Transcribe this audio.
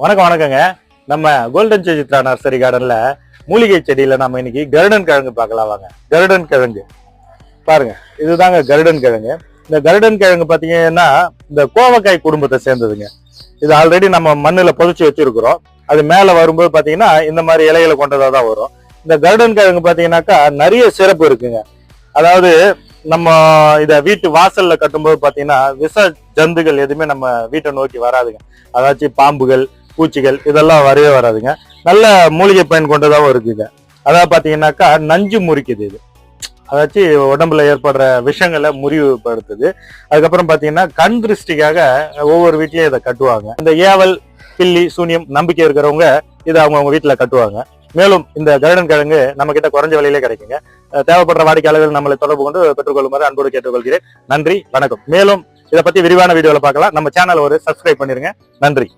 வணக்கம் வணக்கங்க. நம்ம கோல்டன் சுசித்ரா நர்சரி கார்டன்ல மூலிகை செடியில நம்ம இன்னைக்கு கருடன் கிழங்கு பார்க்கலாம் வாங்க. கருடன் கிழங்கு பாருங்க, இதுதாங்க கருடன் கிழங்கு. இந்த கருடன் கிழங்கு பாத்தீங்கன்னா இந்த கோவக்காய் குடும்பத்தை சேர்ந்ததுங்க. இது ஆல்ரெடி நம்ம மண்ணுல புதைச்சு வச்சிருக்கிறோம். அது மேல வரும்போது பாத்தீங்கன்னா இந்த மாதிரி இலைகளை கொண்டதா தான் வரும். இந்த கருடன் கிழங்கு பாத்தீங்கன்னாக்கா நிறைய சிறப்பு இருக்குங்க. அதாவது நம்ம இத வீட்டு வாசல்ல கட்டும்போது பாத்தீங்கன்னா விஷ ஜந்துகள் எதுவுமே நம்ம வீட்டை நோக்கி வராதுங்க. அதாச்சும் பாம்புகள், பூச்சிகள் இதெல்லாம் வரவே வராதுங்க. நல்ல மூலிகை பயன் கொண்டதாகவும் இருக்குங்க. அதாவது பாத்தீங்கன்னாக்கா நஞ்சு முறிக்குது இது. அதாச்சும் உடம்புல ஏற்படுற விஷங்களை முறிவுபடுத்துது. அதுக்கப்புறம் பாத்தீங்கன்னா கண் திருஷ்டிக்காக ஒவ்வொரு வீட்லயும் இதை கட்டுவாங்க. இந்த ஏவல், பில்லி, சூனியம் நம்பிக்கை இருக்கிறவங்க இதை அவங்க வீட்டுல கட்டுவாங்க. மேலும் இந்த கருடன் கிழங்கு நம்ம கிட்ட குறைஞ்ச விலையிலே கிடைக்குங்க. தேவைப்படுற வாடிக்கையாளர்கள் நம்மளை தொடர்பு கொண்டு பெற்றுக்கொள்ளுமாறு அன்போடு கேட்டுக்கொள்கிறேன். நன்றி, வணக்கம். மேலும் இதை பத்தி விரிவான வீடியோல பார்க்கலாம். நம்ம சேனல் ஒரு சப்ஸ்கிரைப் பண்ணிருங்க. நன்றி.